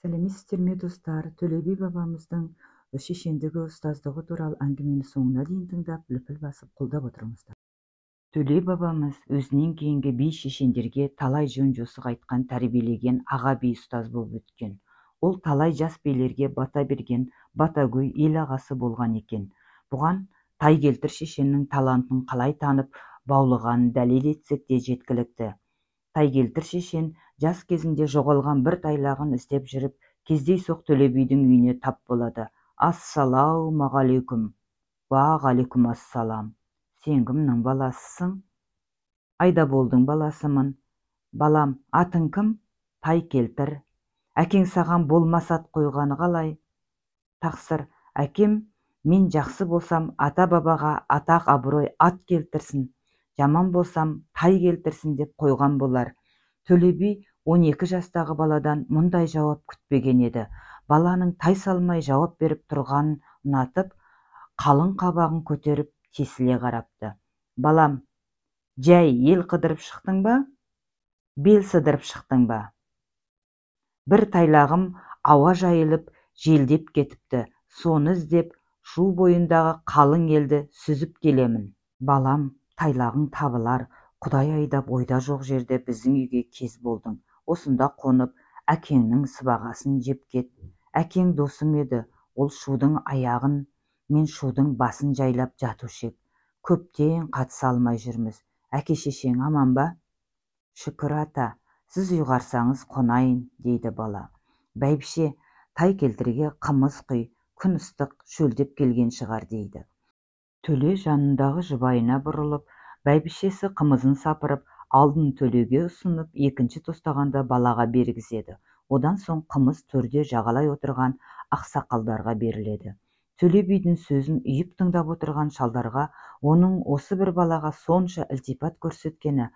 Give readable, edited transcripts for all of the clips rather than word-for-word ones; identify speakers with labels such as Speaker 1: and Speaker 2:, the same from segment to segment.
Speaker 1: Сәлеметсіздер ме достар? Төле би бабамыздың шешендігі, ұстаздығы туралы әңгімені соңына дейін тыңдап, лүпіл басып қолдап отырыңыздар. Төле бабамыз өзінен кейінгі би шешендерге талай жөн жосық айтқан, тәрбиелеген аға би ұстаз болып өткен. Ол талай жас билерге бата берген, батагөй ел ағасы болған екен. Бұған Тайкелтір шешеннің талантын қалай танып, баулығанын дәлел етсек те жеткілікті. Тайкелтір шешен жас кезінде жоғалған бір тайлағын іздеп жүріп, кездейсоқ Төле бидің үйіне тап болады. Ассалаумағалейкум. Уағалейкум ассалам. Сен кімнің баласысың? Айдаболдың баласымын. Балам, атың кім? Тайкелтір. Әкең саған болмас ат қойғаны қалай? Тақсыр, әкем, мен жақсы болсам, ата-бабаға атақ абырой ат келтірсін. Жаман болсам, тай келтірсін деп қойған болар. Төле би 12 жастағы баладан мұндай жауап күтпеген еді. Баланың тай салмай жауап беріп тұрғанын ұнатып, қалың қабағын көтеріп, тесіле қарапты. Балам, жай ел қыдырып шықтың ба? Бел сыдырып шықтың ба? Бір тайлағым ауа жайылып, желдеп кетіпті. Соны іздеп, шу бойындағы қалың елді сүзіп келемін. Балам, тайлағың табылар, Құдай айдап ойда жоқ жерде біздің үйге кез болдың. Осында қонып, әкеңнің сыбағасын жеп кет. Әкең досым еді, ол шудың аяғын, мен шудың басын жайлап жатушы ек. Көптен қатыса алмай жүрміз. Әке шешең аман ба? Шүкір ата, сіз ұйғарсаңыз қонайын, дейді бала. Бәйбіше, Тайкелтірге қымыз құй, күн ыстық, шөлдеп келген шығар, дейді. Төле жанындағы жұбайына бұрылып, бәйбішесі қымызын сапырып, алдын Төлеге ұсынып, екінші тостағанда балаға бергізеді. Одан соң қымыз төрде жағалай отырған ақсақалдарға беріледі. Төле бидің сөзін үйіп тыңдап отырған шалдарға оның осы бір балаға сонша ілтипат көрсеткені,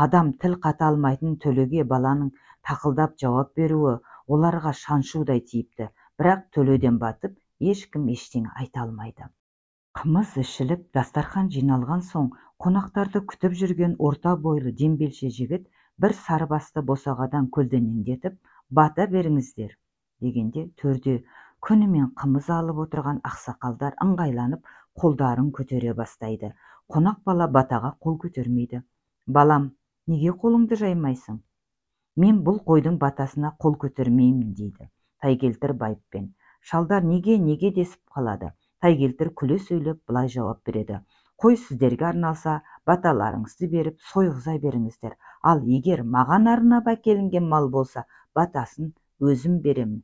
Speaker 1: адам тіл қата алмайтын Төлеге баланың тақылдап жауап беруі оларға шаншудай тиіпті. Бірақ Төледен батып, ешкім ештеңе айта алмайды. Қымыз ішіліп, дастархан жиналған соң, қонақтарды күтіп жүрген орта бойлы дембелше жігіт бір сарыбасты босағадан көлденеңдетіп, бата беріңіздер дегенде, төрде күнімен қымыз алып отырған ақсақалдар ыңғайланып, қолдарын көтере бастайды. Қонақ бала батаға қол көтермейді. Балам, неге қолыңды жаймайсың? Мен бұл қойдың батасына қол көтермеймін, дейді Тайкелтір байыппен. Шалдар неге десіп қалады. Тайкелтір күле сөйлеп былай жауап береді. Қой сіздерге арналса, баталарыңызды беріп, сойғыза беріңіздер. Ал егер маған арнап әкелінген мал болса, батасын өзім беремін.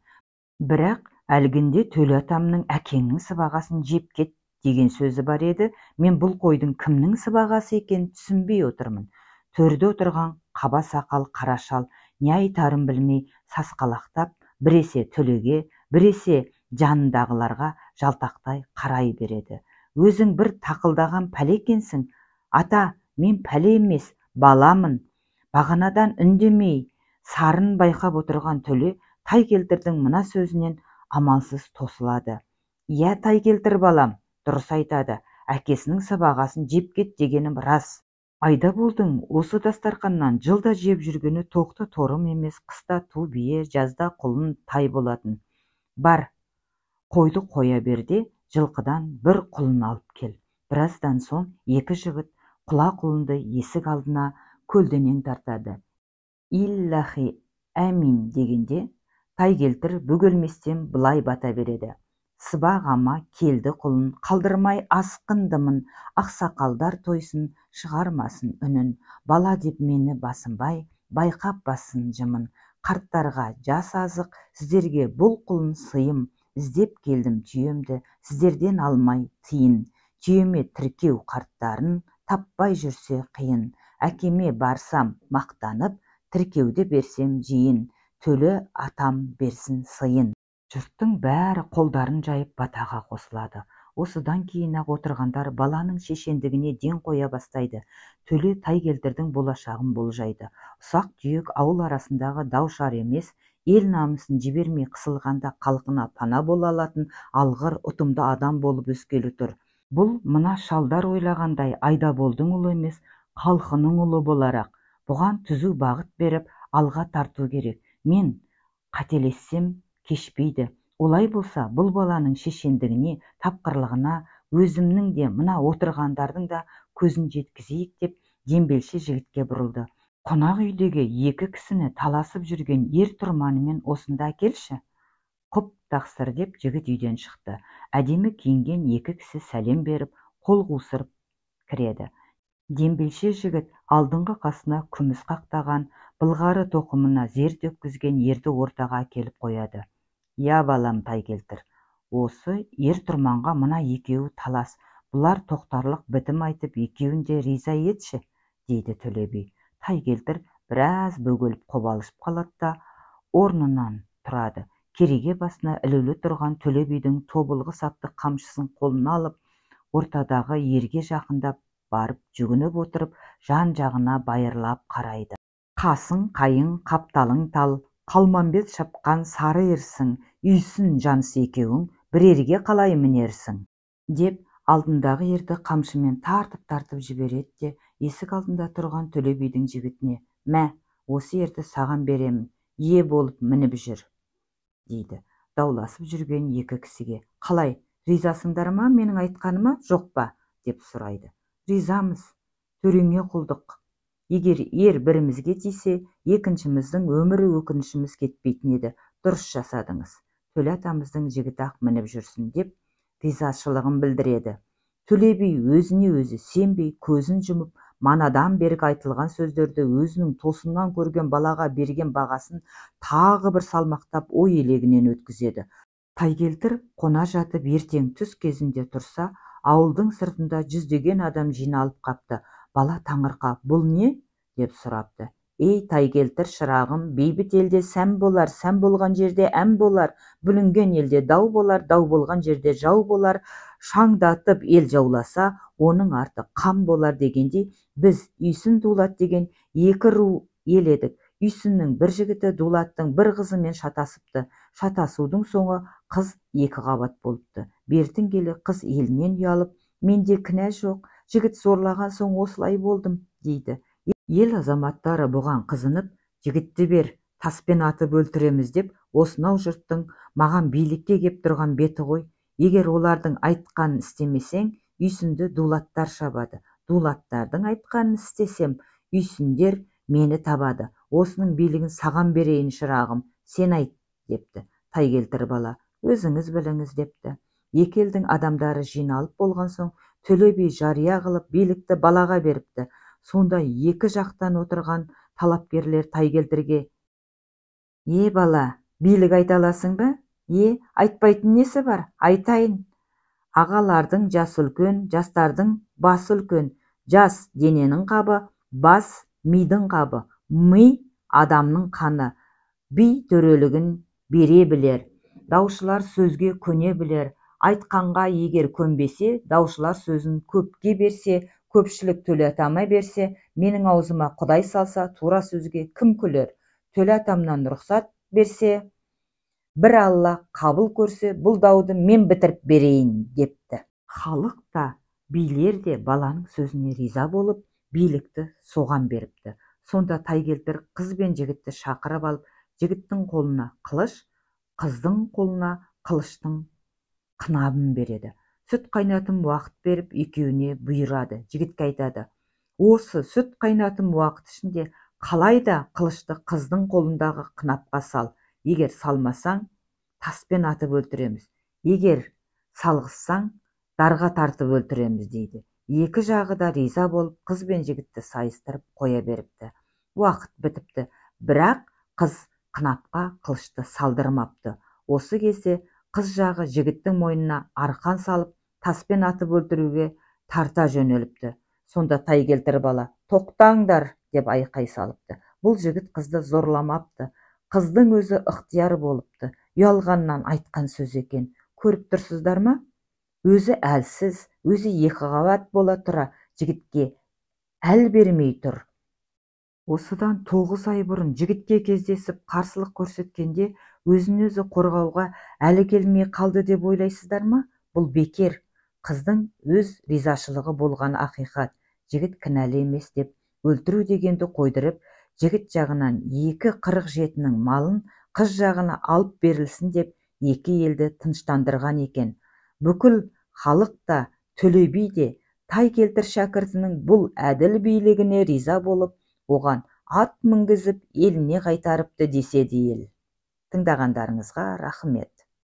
Speaker 1: Бірақ әлгінде Төле атамның әкеңнің сыбағасын жеп кет деген сөзі бар еді. Мен бұл қойдың кімнің сыбағасы екенін түсінбей отырмын. Төрде отырған қаба сақал қара шал не айтарын білмей сасқалақтап, біресе Төлеге, біресе жанындағыларға жалтақтай қарай береді. Өзің бір тақылдаған пәле екенсің. Ата, мен пәле емес, баламын. Бағанадан үндемей, сарын байқап отырған Төле Тайкелтірдің мына сөзінен амалсыз тосылады. Иә, Тайкелтір балам, дұрыс айтады. Әкесінің сыбағасын жеп кет дегенім рас. Айдаболдың осы дастарқаннан жылда жеп жүргені тоқты торым емес, қыста ту бие, жазда құлын тай болатын. Бар, қойды қоя берде, жылқыдан бір құлын алып кел. Біраздан соң екі жігіт құла құлынды есік алдына көлденең тартады. Иллахи әмин дегенде, Тайкелтір бөгелместен былай бата береді. Сыбағама келді құлын, қалдырмай асқындымын, ақсақалдар тойсын, шығармасын үнін. Бала деп мені басынбай, байқап басын жымын. Қарттарға жас азық, сіздерге бұл құлын сыйым. Іздеп келдім түйемді, сіздерден алмай тиын. Түйеме тіркеу қарттарын, таппай жүрсе қиын. Әкеме барсам мақтанып, тіркеуді берсем жиын. Төле атам берсін сыйын. Жұрттың бәрі қолдарын жайып батаға қосылады. Осыдан кейін-ақ отырғандар баланың шешендігіне ден қоя бастайды. Төле Тайкелтірдің болашағын болжайды. Ұсақ түйек ауыл арасындағы дау-шар емес, ел намысын жібермей қысылғанда халқына пана бола алатын алғыр, ұтымды адам болып өскелі тұр. Бұл мына шалдар ойлағандай Айдаболдың ұлы емес, халқының ұлы боларақ. Бұған түзу бағыт беріп, алға тарту керек. Мен Қателессем кешпейді. Олай болса, бұл баланың шешендігіне, тапқырлығына өзімнің де мына отырғандардың да көзін жеткізейік деп дембелше жігітке бұрылды. Қонақ үйдегі екі кісіні таласып жүрген ер тұрманымен осында әкелші. Құп тақсыр деп жігіт үйден шықты. Әдемі киінген екі кісі сәлем беріп, қол қусырып кіреді. Дембелше жігіт алдыңғы қасына күміс қақтаған, былғары тоқымына зер төккізген ерді ортаға әкеліп қояды. Я балам Тайкелтір, осы ер тұрманға мына екеуі талас, бұлар тоқтарлық бітім айтып екеуін де риза етші, дейді Төле би. Тайкелтір біраз бөгеліп қобалышып қалады да орнынан тұрады. Кереге басына ілулі тұрған Төле бидің тобылғы сапты қамшысын қолына алып, ортадағы ерге жақындап барып жүгініп отырып, жан-жағына байырлап қарайды. Қасың қайың, қапталың тал, Қалмамбет шапқан сары ерсің, үйсін жанысы екеуің, бірерге қалай мінерсің, деп алдындағы ерді қамшымен тартып жібереді де, есік алдында тұрған Төле бидің жігітіне: «Мә, осы ерді саған беремін, ие болып мініп жүр», дейді. Дауласып жүрген екі кісіге: «Қалай, ризасыңдар ма менің айтқаныма, жоқ па?» деп сұрайды. «Ризамыз, төреңе құлдық. Егер ер бірімізге тисе, екіншіміздің өмірі өкінішіміз кетпейтін еді. Дұрыс жасадыңыз. Төле атамыздың жігіті ақ мініп жүрсін», деп ризашылығын білдіреді. Төле би өзіне өзі сенбей көзін жұмып, манадан бергі айтылған сөздерді өзінің тосыннан көрген балаға берген бағасын тағы бір салмақтап ой елегінен өткізеді. Тайкелтір қона жатып ертең түс кезінде тұрса, ауылдың сыртында жүздеген адам жиналып қапты. Бала таңырқап: «Бұл не?» деп сұрапты. «Ей Тайкелтір шырағым, бейбіт елде сән болар, сән болған жерде ән болар, бүлінген елде дау болар, дау болған жерде жау болар, шаңдатып ел жауласа, оның арты қам болар» дегендей, біз Үйсін Дулат деген екі ру ел едік. Үйсіннің бір жігіті Дулаттың бір қызымен шатасыпты. Шатасудың соңы қыз екі қабат болыпты. Бертін келе қыз елінен ұялып: «Менде кінә жоқ, жігіт зорлаған соң осылай болдым», дейді. Ел азаматтары бұған қызынып: «Жігітті бер, таспен атып өлтіреміз» деп, осынау жұрттың маған билікке кеп тұрған беті ғой. Егер олардың айтқанын істемесең, Үйсінді Дулаттар шабады. Дулаттардың айтқанын істесем, Үйсіндер мені табады. Осының билігін саған берейін шырағым, сен айт, депті. Тайкелтір бала: «Өзіңіз біліңіз», депті. Екі елдің адамдары жиналып болған соң, Төле би жария қылып билікті балаға беріпті. Сонда екі жақтан отырған талапкерлер Тайкелтірге: «Е бала, билік айта аласың ба?» Айтпайтын несі бар? Айтайын. Ағалардың жасы үлкен, жастардың басы үлкен. Жас дененің қабы, бас мидың қабы, ми адамның қаны. Би төрелігін бере білер, даушылар сөзге көне білер. Айтқанға егер көнбесе, даушылар сөзін көпке берсе, көпшілік Төле атама берсе, менің аузыма Құдай салса, тура сөзге кім күлер? Төле атамнан рұқсат берсе, бір Алла қабыл көрсе, бұл дауды мен бітіріп берейін, депті. Халық та, билер де баланың сөзіне риза болып, билікті соған беріпті. Сонда Тайкелтір қыз бен жігітті шақырып алып, жігіттің қолына қылыш, қыздың қолына қылыштың қынабын береді. Сүт қайнатым уақыт беріп, екеуіне бұйырады. Жігітке айтады: «Осы сүт қайнатым уақыт ішінде қалайда қылышты қыздың қолындағы қынапқа сал. Егер салмасаң, таспен атып өлтіреміз. Егер салғызсаң, дарға тартып өлтіреміз», дейді. Екі жағы да риза болып, қыз бен жігітті сайыстырып қоя беріпті. Уақыт бітіпті, бірақ қыз қынапқа қылышты салдырмапты. Осы кезде қыз жағы жігіттің мойнына арқан салып, таспен атып өлтіруге тарта жөнеліпті. Сонда Тайкелтір бала: «Тоқтаңдар», деп айқай салыпты. Бұл жігіт қызды зорламапты. Қыздың өзі ықтияр болыпты. Ұялғаннан айтқан сөз екен. Көріп тұрсыздар ма? Өзі әлсіз, өзі екі қабат бола тұра, жігітке әл бермей тұр. Осыдан 9 ай бұрын жігітке кездесіп қарсылық көрсеткенде өзін өзі қорғауға әлі келмей қалды деп ойлайсыздар ма? Бұл бекер. Қыздың өз ризашылығы болған ақиқат. Жігіт кінәлі емес деп өлтіру дегенді қойдырып, жігіт жағынан 2 қырық жетінің малын қыз жағына алып берілсін деп екі елді тыныштандырған екен. Бүкіл халық та, Төле би де тай келтір шәкіртінің бұл әділ билігіне риза болып, оған ат мінгізіп еліне қайтарыпты деседі ел. Тыңдағандарыңызға рахмет.